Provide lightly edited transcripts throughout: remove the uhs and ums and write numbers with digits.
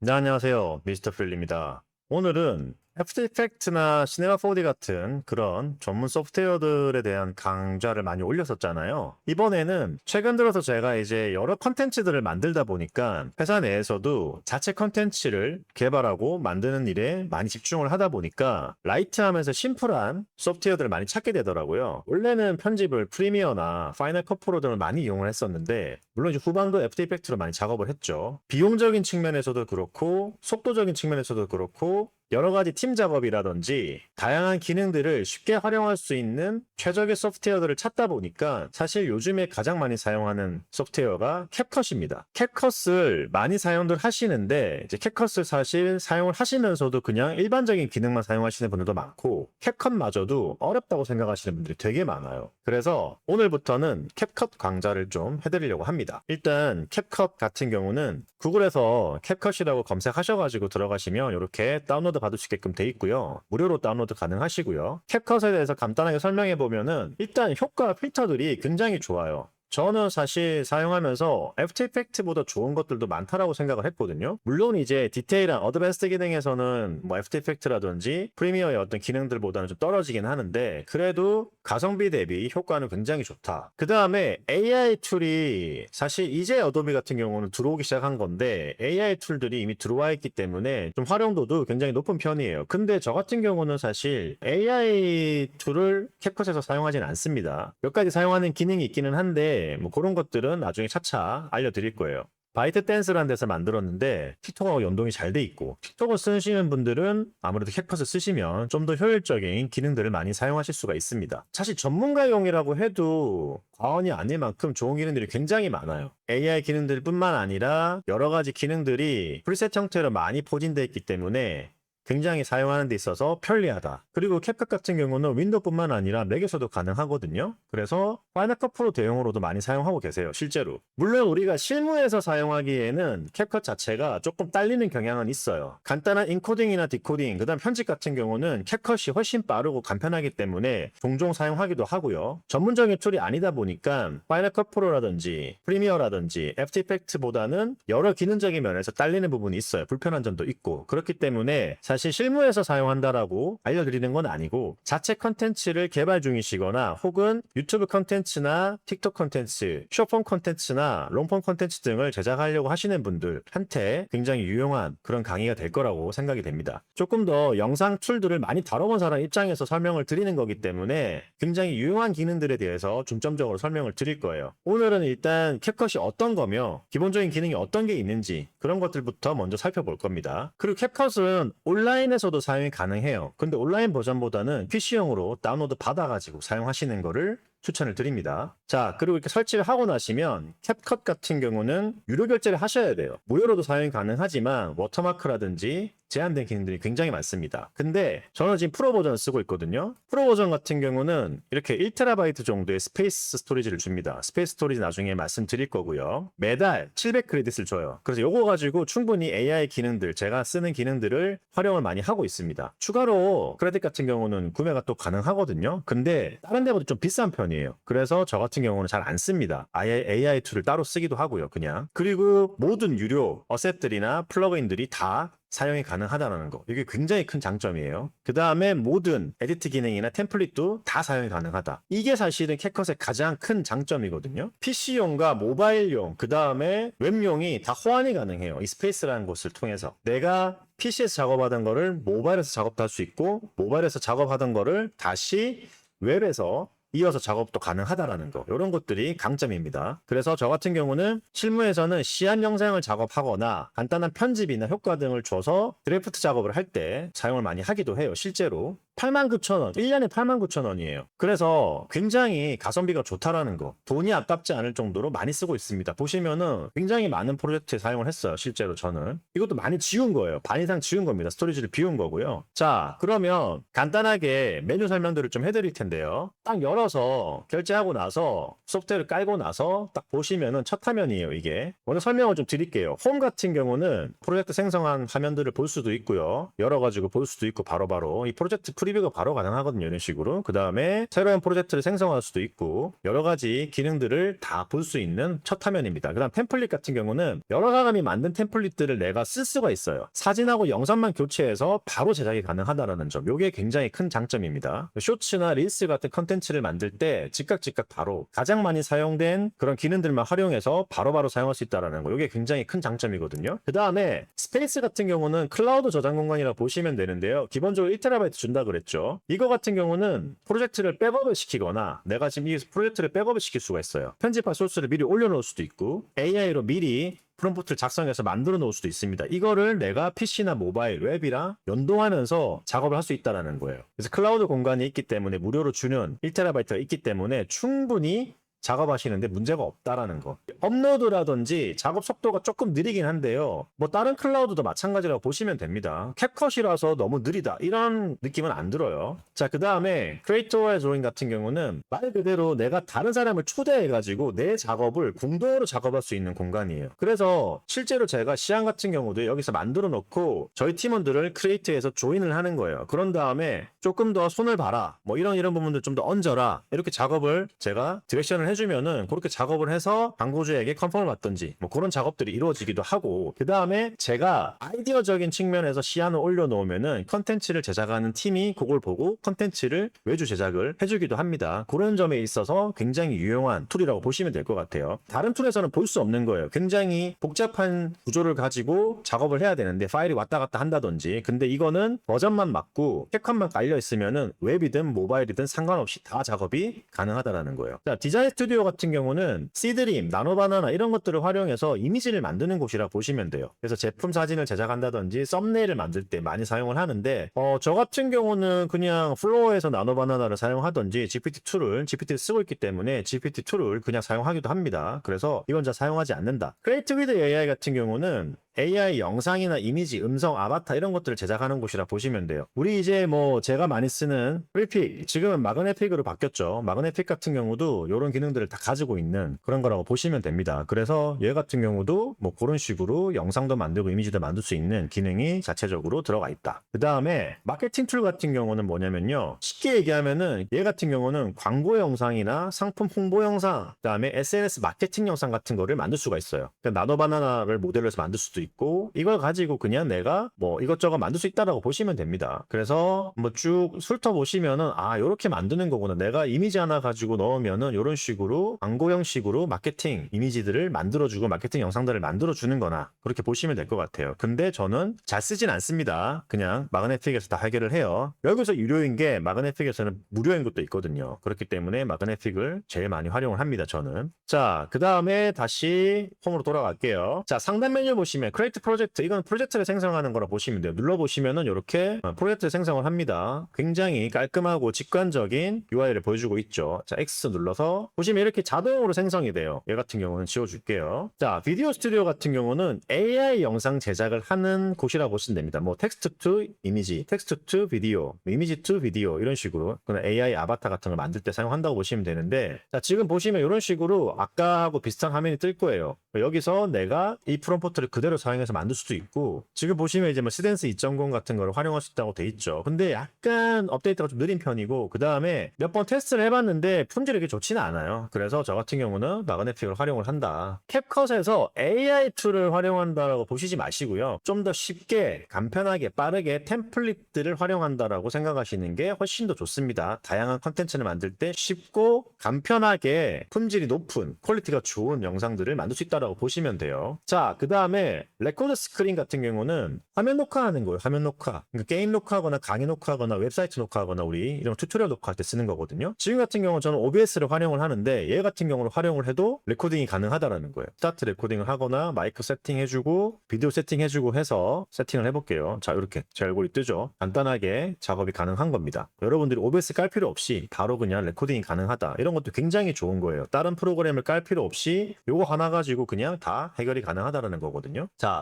네, 안녕하세요. 미스터 필입니다. 오늘은 애프터 이펙트나 시네마 4D 같은 그런 전문 소프트웨어들에 대한 강좌를 많이 올렸었잖아요. 이번에는 최근 들어서 제가 이제 여러 컨텐츠들을 만들다 보니까 회사 내에서도 자체 컨텐츠를 개발하고 만드는 일에 많이 집중을 하다 보니까 라이트하면서 심플한 소프트웨어들을 많이 찾게 되더라고요. 원래는 편집을 프리미어나 파이널 컷 프로 등을 많이 이용을 했었는데 물론 이제 후반도 애프터 이펙트로 많이 작업을 했죠. 비용적인 측면에서도 그렇고 속도적인 측면에서도 그렇고 여러 가지 팀 작업이라든지 다양한 기능들을 쉽게 활용할 수 있는 최적의 소프트웨어들을 찾다 보니까 사실 요즘에 가장 많이 사용하는 소프트웨어가 캡컷입니다. 캡컷을 많이 사용들 하시는데 이제 캡컷을 사실 사용을 하시면서도 그냥 일반적인 기능만 사용하시는 분들도 많고 캡컷마저도 어렵다고 생각하시는 분들이 되게 많아요. 그래서 오늘부터는 캡컷 강좌를 좀 해드리려고 합니다. 일단 캡컷 같은 경우는 구글에서 캡컷이라고 검색하셔가지고 들어가시면 이렇게 다운로드 받을 수 있게끔 돼 있고요. 무료로 다운로드 가능하시고요. 캡컷에 대해서 간단하게 설명해 보면은 일단 효과 필터들이 굉장히 좋아요. 저는 사실 사용하면서 애프터 이펙트보다 좋은 것들도 많다라고 생각을 했거든요. 물론 이제 디테일한 어드밴스드 기능에서는 뭐 애프터 이펙트라든지 프리미어의 어떤 기능들보다는 좀 떨어지긴 하는데 그래도 가성비 대비 효과는 굉장히 좋다. 그 다음에 AI 툴이 사실 이제 어도비 같은 경우는 들어오기 시작한 건데 AI 툴들이 이미 들어와 있기 때문에 좀 활용도도 굉장히 높은 편이에요. 근데 저 같은 경우는 사실 AI 툴을 캡컷에서 사용하지는 않습니다. 몇 가지 사용하는 기능이 있기는 한데 뭐 그런 것들은 나중에 차차 알려드릴 거예요. 바이트 댄스라는 데서 만들었는데 틱톡하고 연동이 잘 돼 있고 틱톡을 쓰시는 분들은 아무래도 캡컷을 쓰시면 좀 더 효율적인 기능들을 많이 사용하실 수가 있습니다. 사실 전문가용이라고 해도 과언이 아닐 만큼 좋은 기능들이 굉장히 많아요. AI 기능들뿐만 아니라 여러 가지 기능들이 프리셋 형태로 많이 포진되어 있기 때문에 굉장히 사용하는 데 있어서 편리하다. 그리고 캡컷 같은 경우는 윈도우뿐만 아니라 맥에서도 가능하거든요. 그래서 파이널 컷 프로 대용으로도 많이 사용하고 계세요, 실제로. 물론 우리가 실무에서 사용하기에는 캡컷 자체가 조금 딸리는 경향은 있어요. 간단한 인코딩이나 디코딩, 그다음 편집 같은 경우는 캡컷이 훨씬 빠르고 간편하기 때문에 종종 사용하기도 하고요. 전문적인 툴이 아니다 보니까 파이널 컷 프로라든지 프리미어라든지 애프터 이펙트보다는 여러 기능적인 면에서 딸리는 부분이 있어요. 불편한 점도 있고. 그렇기 때문에 사실 실무에서 사용한다라고 알려드리는 건 아니고 자체 컨텐츠를 개발 중이시거나 혹은 유튜브 컨텐츠나 틱톡 컨텐츠, 숏폼 컨텐츠나 롱폼 컨텐츠 등을 제작하려고 하시는 분들한테 굉장히 유용한 그런 강의가 될 거라고 생각이 됩니다. 조금 더 영상 툴들을 많이 다뤄본 사람 입장에서 설명을 드리는 거기 때문에 굉장히 유용한 기능들에 대해서 중점적으로 설명을 드릴 거예요. 오늘은 일단 캡컷이 어떤 거며 기본적인 기능이 어떤 게 있는지 그런 것들부터 먼저 살펴볼 겁니다. 그리고 캡컷은 온라인에서도 사용이 가능해요. 근데 온라인 버전보다는 PC용으로 다운로드 받아가지고 사용하시는 거를 추천을 드립니다. 자, 그리고 이렇게 설치를 하고 나시면 캡컷 같은 경우는 유료 결제를 하셔야 돼요. 무료로도 사용이 가능하지만 워터마크라든지 제한된 기능들이 굉장히 많습니다. 근데 저는 지금 프로 버전을 쓰고 있거든요. 프로 버전 같은 경우는 이렇게 1TB 정도의 스페이스 스토리지를 줍니다. 스페이스 스토리지 나중에 말씀드릴 거고요. 매달 700크레딧을 줘요. 그래서 요거 가지고 충분히 AI 기능들, 제가 쓰는 기능들을 활용을 많이 하고 있습니다. 추가로 크레딧 같은 경우는 구매가 또 가능하거든요. 근데 다른 데보다 좀 비싼 편이에요. 그래서 저 같은 경우는 잘 안 씁니다. 아예 AI 툴을 따로 쓰기도 하고요, 그냥. 그리고 모든 유료 어셋들이나 플러그인들이 다 사용이 가능하다는 거. 이게 굉장히 큰 장점이에요. 그 다음에 모든 에디트 기능이나 템플릿도 다 사용이 가능하다. 이게 사실은 캡컷의 가장 큰 장점이거든요. PC용과 모바일용, 그 다음에 웹용이 다 호환이 가능해요. 이 스페이스라는 곳을 통해서. 내가 PC에서 작업하던 거를 모바일에서 작업도 할 수 있고, 모바일에서 작업하던 거를 다시 웹에서 이어서 작업도 가능하다라는 거. 이런 것들이 강점입니다. 그래서 저 같은 경우는 실무에서는 시안 영상을 작업하거나 간단한 편집이나 효과 등을 줘서 드래프트 작업을 할 때 사용을 많이 하기도 해요. 실제로. 89,000원, 1년에 89,000원이에요. 그래서 굉장히 가성비가 좋다라는 거. 돈이 아깝지 않을 정도로 많이 쓰고 있습니다. 보시면은 굉장히 많은 프로젝트에 사용을 했어요. 실제로 저는. 이것도 많이 지운 거예요. 반 이상 지운 겁니다. 스토리지를 비운 거고요. 자, 그러면 간단하게 메뉴 설명들을 좀 해드릴 텐데요. 딱 열어서 결제하고 나서 소프트웨어를 깔고 나서 딱 보시면은 첫 화면이에요. 이게. 먼저 설명을 좀 드릴게요. 홈 같은 경우는 프로젝트 생성한 화면들을 볼 수도 있고요. 열어가지고 볼 수도 있고 바로바로 이 프로젝트 프리뷰가 바로 가능하거든요. 이런 식으로. 그 다음에 새로운 프로젝트를 생성할 수도 있고 여러 가지 기능들을 다 볼 수 있는 첫 화면입니다. 그 다음 템플릿 같은 경우는 여러 사람이 만든 템플릿들을 내가 쓸 수가 있어요. 사진하고 영상만 교체해서 바로 제작이 가능하다는 점. 이게 굉장히 큰 장점입니다. 쇼츠나 릴스 같은 컨텐츠를 만들 때 즉각 바로 가장 많이 사용된 그런 기능들만 활용해서 바로바로 사용할 수 있다는 거. 이게 굉장히 큰 장점이거든요. 그 다음에 스페이스 같은 경우는 클라우드 저장 공간이라 보시면 되는데요. 기본적으로 1TB 준다 그랬죠. 이거 같은 경우는 프로젝트를 백업을 시키거나 내가 지금 이 프로젝트를 백업을 시킬 수가 있어요. 편집할 소스를 미리 올려놓을 수도 있고 AI로 미리 프롬프트를 작성해서 만들어 놓을 수도 있습니다. 이거를 내가 PC나 모바일, 웹이랑 연동하면서 작업을 할 수 있다는 거예요. 그래서 클라우드 공간이 있기 때문에 무료로 주는 1TB가 있기 때문에 충분히 작업하시는데 문제가 없다라는 거. 업로드라든지 작업 속도가 조금 느리긴 한데요. 뭐 다른 클라우드도 마찬가지라고 보시면 됩니다. 캡컷이라서 너무 느리다 이런 느낌은 안 들어요. 자, 그 다음에 크리에이터와의 조인 같은 경우는 말 그대로 내가 다른 사람을 초대해가지고 내 작업을 공동으로 작업할 수 있는 공간이에요. 그래서 실제로 제가 시안 같은 경우도 여기서 만들어 놓고 저희 팀원들을 크리에이터에서 조인을 하는 거예요. 그런 다음에 조금 더 손을 봐라, 뭐 이런 부분들 좀 더 얹어라, 이렇게 작업을 제가 디렉션을 해주면은 그렇게 작업을 해서 광고주에게 컨펌을 받든지 뭐 그런 작업들이 이루어지기도 하고, 그 다음에 제가 아이디어적인 측면에서 시안을 올려놓으면은 컨텐츠를 제작하는 팀이 그걸 보고 컨텐츠를 외주 제작을 해주기도 합니다. 그런 점에 있어서 굉장히 유용한 툴이라고 보시면 될 것 같아요. 다른 툴에서는 볼 수 없는 거예요. 굉장히 복잡한 구조를 가지고 작업을 해야 되는데 파일이 왔다 갔다 한다든지, 근데 이거는 버전만 맞고 캡컷만 깔려 있으면은 웹이든 모바일이든 상관없이 다 작업이 가능하다라는 거예요. 자, 디자인 스튜디오 같은 경우는 시드림, 나노바나나 이런 것들을 활용해서 이미지를 만드는 곳이라 보시면 돼요. 그래서 제품 사진을 제작한다든지 썸네일을 만들 때 많이 사용을 하는데 저 같은 경우는 그냥 플로어에서 나노바나나를 사용하든지 GPT를 쓰고 있기 때문에 GPT-2를 그냥 사용하기도 합니다. 그래서 이건 잘 사용하지 않는다. 크리에이트 위드 AI 같은 경우는 AI 영상이나 이미지, 음성, 아바타 이런 것들을 제작하는 곳이라 보시면 돼요. 우리 이제 뭐 제가 많이 쓰는 프리픽, 지금은 마그네픽으로 바뀌었죠. 마그네픽 같은 경우도 이런 기능들을 다 가지고 있는 그런 거라고 보시면 됩니다. 그래서 얘 같은 경우도 뭐 그런 식으로 영상도 만들고 이미지도 만들 수 있는 기능이 자체적으로 들어가 있다. 그 다음에 마케팅 툴 같은 경우는 뭐냐면요, 쉽게 얘기하면은 얘 같은 경우는 광고 영상이나 상품 홍보 영상, 그 다음에 SNS 마케팅 영상 같은 거를 만들 수가 있어요. 그러니까 나노바나나를 모델로 해서 만들 수도 있고, 이걸 가지고 그냥 내가 뭐 이것저것 만들 수 있다라고 보시면 됩니다. 그래서 뭐 쭉 훑어보시면은 요렇게 만드는 거구나, 내가 이미지 하나 가지고 넣으면은 이런 식으로 광고 형식으로 마케팅 이미지들을 만들어주고 마케팅 영상들을 만들어주는 거나 그렇게 보시면 될 것 같아요. 근데 저는 잘 쓰진 않습니다. 그냥 마그네픽에서 다 해결을 해요. 여기서 유료인 게 마그네픽에서는 무료인 것도 있거든요. 그렇기 때문에 마그네픽을 제일 많이 활용을 합니다, 저는. 자, 그 다음에 다시 홈으로 돌아갈게요. 자, 상단 메뉴 보시면 크리에이트 프로젝트, 이건 프로젝트를 생성하는 거라 보시면 돼요. 눌러보시면은 이렇게 프로젝트 생성을 합니다. 굉장히 깔끔하고 직관적인 UI를 보여주고 있죠. 자, X 눌러서 보시면 이렇게 자동으로 생성이 돼요. 얘 같은 경우는 지워줄게요. 자, 비디오 스튜디오 같은 경우는 AI 영상 제작을 하는 곳이라고 보시면 됩니다. 뭐 텍스트 투 이미지, 텍스트 투 비디오, 이미지 투 비디오 이런 식으로 그냥 AI 아바타 같은 걸 만들 때 사용한다고 보시면 되는데, 자, 지금 보시면 이런 식으로 아까하고 비슷한 화면이 뜰 거예요. 여기서 내가 이 프롬프트를 그대로 사용해서 만들 수도 있고, 지금 보시면 이제 뭐 시덴스 2.0 같은 거를 활용할 수 있다고 돼 있죠. 근데 약간 업데이트가 좀 느린 편이고, 그 다음에 몇 번 테스트를 해봤는데 품질이 그렇게 좋지는 않아요. 그래서 저 같은 경우는 마그네픽을 활용을 한다. 캡컷에서 AI 툴을 활용한다라고 보시지 마시고요. 좀 더 쉽게 간편하게 빠르게 템플릿들을 활용한다라고 생각하시는 게 훨씬 더 좋습니다. 다양한 컨텐츠를 만들 때 쉽고 간편하게 품질이 높은 퀄리티가 좋은 영상들을 만들 수 있다라고 보시면 돼요. 자, 그 다음에 레코드 스크린 같은 경우는 화면 녹화하는 거예요. 화면 녹화. 그러니까 게임 녹화하거나 강의 녹화하거나 웨브사이트 녹화하거나 우리 이런 튜토리얼 녹화할 때 쓰는 거거든요. 지금 같은 경우는 저는 OBS를 활용을 하는데 얘 같은 경우는 활용을 해도 레코딩이 가능하다라는 거예요. 스타트 레코딩을 하거나 마이크 세팅해주고 비디오 세팅해주고 해서 세팅을 해볼게요. 자, 이렇게 제 얼굴이 뜨죠. 간단하게 작업이 가능한 겁니다. 여러분들이 OBS 깔 필요 없이 바로 그냥 레코딩이 가능하다, 이런 것도 굉장히 좋은 거예요. 다른 프로그램을 깔 필요 없이 요거 하나 가지고 그냥 다 해결이 가능하다라는 거거든요. 자,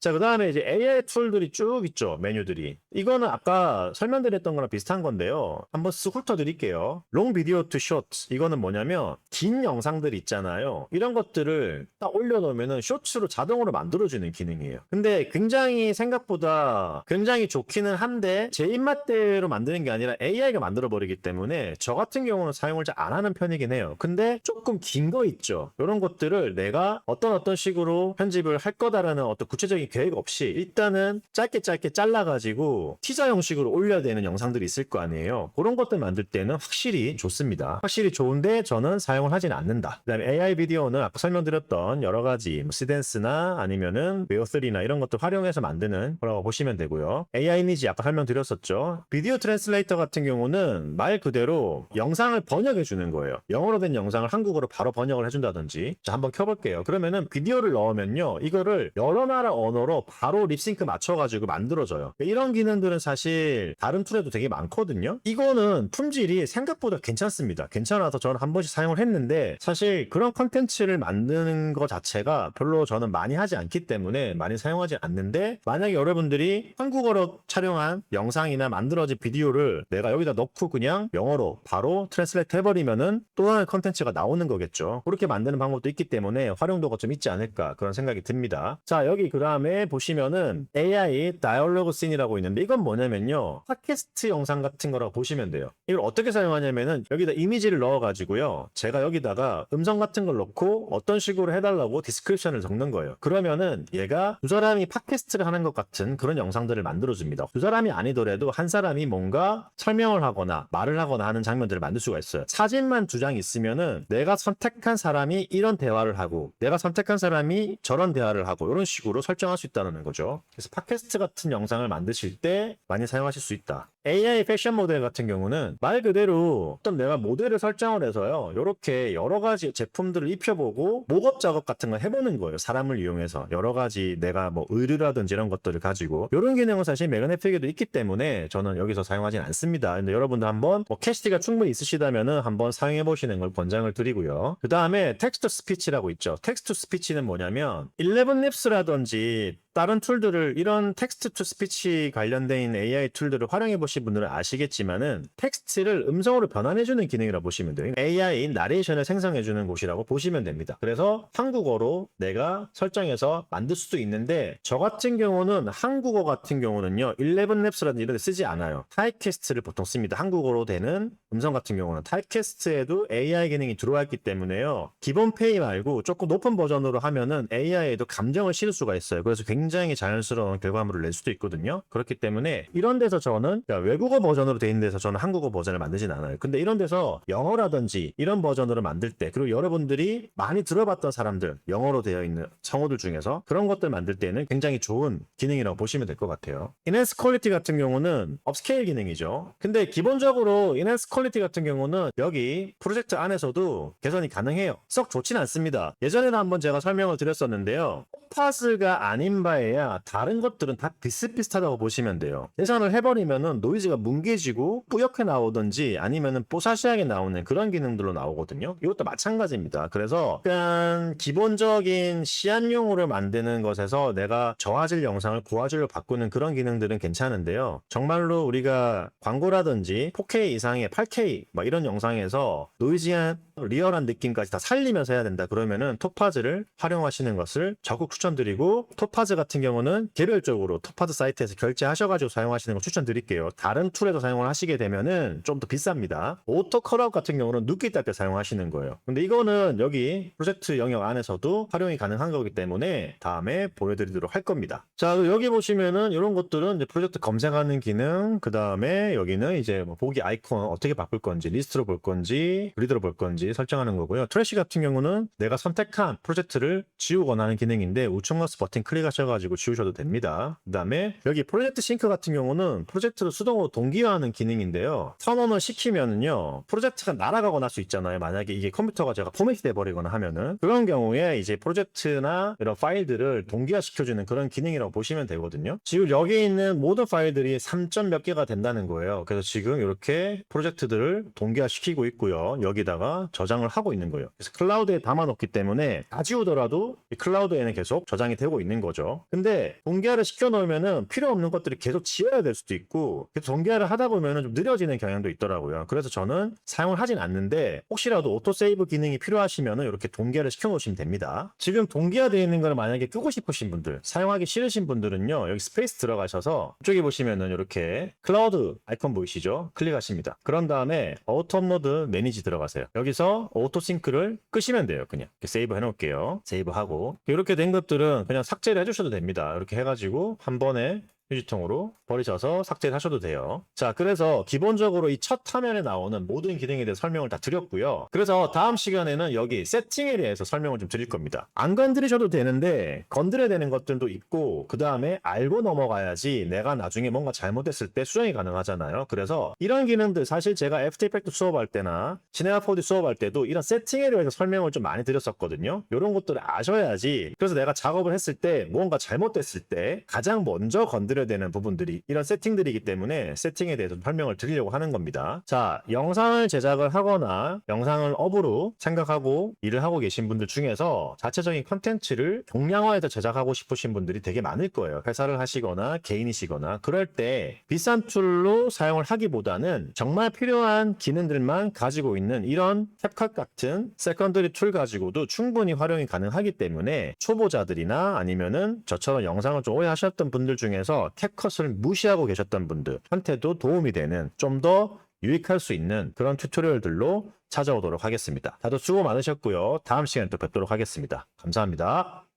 자, 그 다음에 이제 AI 툴들이 쭉 있죠. 메뉴들이. 이거는 아까 설명드렸던 거랑 비슷한 건데요. 한번 쓱 훑어드릴게요. 롱 비디오 투 쇼츠. 이거는 뭐냐면, 긴 영상들 있잖아요. 이런 것들을 딱 올려놓으면은 쇼츠로 자동으로 만들어주는 기능이에요. 근데 굉장히 생각보다 굉장히 좋기는 한데, 제 입맛대로 만드는 게 아니라 AI가 만들어버리기 때문에 저 같은 경우는 사용을 잘 안 하는 편이긴 해요. 근데 조금 긴 거 있죠. 이런 것들을 내가 어떤 식으로 편집을 할 거다라는 어떤 구체적인 계획 없이 일단은 짧게 잘라가지고 티저 형식으로 올려야 되는 영상들이 있을 거 아니에요. 그런 것들 만들 때는 확실히 좋습니다. 확실히 좋은데 저는 사용을 하진 않는다. 그 다음에 AI 비디오는 아까 설명드렸던 여러 가지 시덴스나 아니면은 웨어3나 이런 것들 활용해서 만드는 거라고 보시면 되고요. AI 이미지 아까 설명드렸었죠. 비디오 트랜슬레이터 같은 경우는 말 그대로 영상을 번역해 주는 거예요. 영어로 된 영상을 한국어로 바로 번역을 해준다든지. 자, 한번 켜볼게요. 그러면은 비디오를 넣으면요, 이거를 여러 나라 언어로 바로 립싱크 맞춰가지고 만들어져요. 이런 기능들은 사실 다른 툴에도 되게 많거든요. 이거는 품질이 생각보다 괜찮습니다. 괜찮아서 저는 한 번씩 사용을 했는데, 사실 그런 컨텐츠를 만드는 것 자체가 별로 저는 많이 하지 않기 때문에 많이 사용하지 않는데, 만약에 여러분들이 한국어로 촬영한 영상이나 만들어진 비디오를 내가 여기다 넣고 그냥 영어로 바로 트랜슬레이트 해버리면은 또 다른 컨텐츠가 나오는 거겠죠. 그렇게 만드는 방법도 있기 때문에 활용도가 좀 있지 않을까 그런 생각이 듭니다. 자, 여기 그 다음에 보시면은 AI 다이얼로그 씬이라고 있는데, 이건 뭐냐면요, 팟캐스트 영상 같은 거라고 보시면 돼요. 이걸 어떻게 사용하냐면은 여기다 이미지를 넣어가지고요, 제가 여기다가 음성 같은 걸 넣고 어떤 식으로 해달라고 디스크립션을 적는 거예요. 그러면은 얘가 두 사람이 팟캐스트를 하는 것 같은 그런 영상들을 만들어줍니다. 두 사람이 아니더라도 한 사람이 뭔가 설명을 하거나 말을 하거나 하는 장면들을 만들 수가 있어요. 사진만 두 장 있으면은 내가 선택한 사람이 이런 대화를 하고 내가 선택한 사람이 저런 대화를 하고 이런 식으로 설정할 수 있다는 거죠. 그래서 팟캐스트 같은 영상을 만드실 때 많이 사용하실 수 있다. AI 패션 모델 같은 경우는 말 그대로 어떤 내가 모델을 설정을 해서요, 이렇게 여러 가지 제품들을 입혀보고 목업 작업 같은 걸 해보는 거예요. 사람을 이용해서 여러 가지 내가 뭐 의류라든지 이런 것들을 가지고, 이런 기능은 사실 매그넷픽에도 있기 때문에 저는 여기서 사용하진 않습니다. 근데 여러분도 한번 캐시티가 충분히 있으시다면은 한번 사용해 보시는 걸 권장을 드리고요. 그 다음에 텍스트 스피치라고 있죠. 텍스트 스피치는 뭐냐면 11립스라든지 다른 툴들을, 이런 텍스트 투 스피치 관련된 AI 툴들을 활용해 보신 분들은 아시겠지만은 텍스트를 음성으로 변환해주는 기능이라고 보시면 돼요. AI 나레이션을 생성해주는 곳이라고 보시면 됩니다. 그래서 한국어로 내가 설정해서 만들 수도 있는데, 저 같은 경우는 한국어 같은 경우는요, 11랩스라든지 이런 데 쓰지 않아요. 타입캐스트를 보통 씁니다. 한국어로 되는 음성 같은 경우는 타입캐스트에도 AI 기능이 들어와 있기 때문에요, 기본 페이 말고 조금 높은 버전으로 하면은 AI에도 감정을 실을 수가 있어요. 그래서 굉장히 자연스러운 결과물을 낼 수도 있거든요. 그렇기 때문에 이런 데서 저는, 외국어 버전으로 돼 있는 데서 저는 한국어 버전을 만들진 않아요. 근데 이런 데서 영어라든지 이런 버전으로 만들 때, 그리고 여러분들이 많이 들어봤던 사람들, 영어로 되어 있는 성우들 중에서 그런 것들 만들 때는 굉장히 좋은 기능이라고 보시면 될 것 같아요. 인핸스 퀄리티 같은 경우는 업스케일 기능이죠. 근데 기본적으로 인핸스 퀄리티 같은 경우는 여기 프로젝트 안에서도 개선이 가능해요. 썩 좋진 않습니다. 예전에는 한번 제가 설명을 드렸었는데요, 팟스가 아닌 바에야 다른 것들은 다 비슷비슷하다고 보시면 돼요. 계산을 해버리면은 노이즈가 뭉개지고 뿌옇게 나오든지 아니면은 뽀샤시하게 나오는 그런 기능들로 나오거든요. 이것도 마찬가지입니다. 그래서 약간 기본적인 시안용으로 만드는 것에서 내가 저화질 영상을 고화질로 바꾸는 그런 기능들은 괜찮은데요, 정말로 우리가 광고라든지 4K 이상의 8K 막 이런 영상에서 노이즈한 리얼한 느낌까지 다 살리면서 해야 된다 그러면은 톱파즈를 활용하시는 것을 적극 추천드리고, 톱파즈 같은 경우는 개별적으로 톱파즈 사이트에서 결제하셔가지고 사용하시는 걸 추천드릴게요. 다른 툴에서 사용을 하시게 되면은 좀 더 비쌉니다. 오토 컷아웃 같은 경우는 눕기 딸 때 사용하시는 거예요. 근데 이거는 여기 프로젝트 영역 안에서도 활용이 가능한 거기 때문에 다음에 보여드리도록 할 겁니다. 자, 여기 보시면은 이런 것들은 이제 프로젝트 검색하는 기능, 그 다음에 여기는 이제 뭐 보기 아이콘 어떻게 바꿀 건지, 리스트로 볼 건지 그리드로 볼 건지 설정하는 거고요. 트래시 같은 경우는 내가 선택한 프로젝트를 지우거나 하는 기능인데 우측 마우스 버튼 클릭하셔가지고 지우셔도 됩니다. 그 다음에 여기 프로젝트 싱크 같은 경우는 프로젝트를 수동으로 동기화하는 기능인데요, 턴온을 시키면은요 프로젝트가 날아가거나 할 수 있잖아요. 만약에 이게 컴퓨터가 제가 포맷이 돼버리거나 하면은, 그런 경우에 이제 프로젝트나 이런 파일들을 동기화 시켜주는 그런 기능이라고 보시면 되거든요. 지금 여기 있는 모든 파일들이 3점 몇 개가 된다는 거예요. 그래서 지금 이렇게 프로젝트들을 동기화 시키고 있고요, 여기다가 저장을 하고 있는 거예요. 그래서 클라우드에 담아놓기 때문에 다 지우더라도 이 클라우드에는 계속 저장이 되고 있는 거죠. 근데 동기화를 시켜놓으면은 필요 없는 것들이 계속 지워야 될 수도 있고 계속 동기화를 하다 보면은 좀 느려지는 경향도 있더라고요. 그래서 저는 사용을 하진 않는데 혹시라도 오토세이브 기능이 필요하시면은 이렇게 동기화를 시켜놓으시면 됩니다. 지금 동기화되어 있는 걸 만약에 끄고 싶으신 분들, 사용하기 싫으신 분들은요, 여기 스페이스 들어가셔서 이쪽에 보시면은 이렇게 클라우드 아이콘 보이시죠? 클릭하십니다. 그런 다음에 오토 업로드 매니지 들어가세요. 여기서 오토 싱크를 끄시면 돼요. 그냥 이렇게 세이브 해놓을게요. 세이브하고 이렇게 된 것들은 그냥 삭제를 해주셔도 됩니다. 이렇게 해가지고 한 번에 휴지통으로 버리셔서 삭제를 하셔도 돼요. 자, 그래서 기본적으로 이 첫 화면에 나오는 모든 기능에 대해서 설명을 다 드렸고요. 그래서 다음 시간에는 여기 세팅에 대해서 설명을 좀 드릴 겁니다. 안 건드리셔도 되는데 건드려야 되는 것들도 있고 그 다음에 알고 넘어가야지 내가 나중에 뭔가 잘못했을 때 수정이 가능하잖아요. 그래서 이런 기능들 사실 제가 애프터 이펙트 수업할 때나 시네마 4D 수업할 때도 이런 세팅에 대해서 설명을 좀 많이 드렸었거든요. 이런 것들을 아셔야지 그래서 내가 작업을 했을 때 뭔가 잘못됐을 때 가장 먼저 건드려 되는 부분들이 이런 세팅들이기 때문에 세팅에 대해서 설명을 드리려고 하는 겁니다. 자, 영상을 제작을 하거나 영상을 업으로 생각하고 일을 하고 계신 분들 중에서 자체적인 컨텐츠를 종량화해서 제작하고 싶으신 분들이 되게 많을 거예요. 회사를 하시거나 개인이시거나 그럴 때 비싼 툴로 사용을 하기보다는 정말 필요한 기능들만 가지고 있는 이런 캡컷 같은 세컨더리 툴 가지고도 충분히 활용이 가능하기 때문에 초보자들이나 아니면은 저처럼 영상을 좀 오래 하셨던 분들 중에서 캡컷을 무시하고 계셨던 분들한테도 도움이 되는 좀 더 유익할 수 있는 그런 튜토리얼들로 찾아오도록 하겠습니다. 다들 수고 많으셨고요. 다음 시간에 또 뵙도록 하겠습니다. 감사합니다.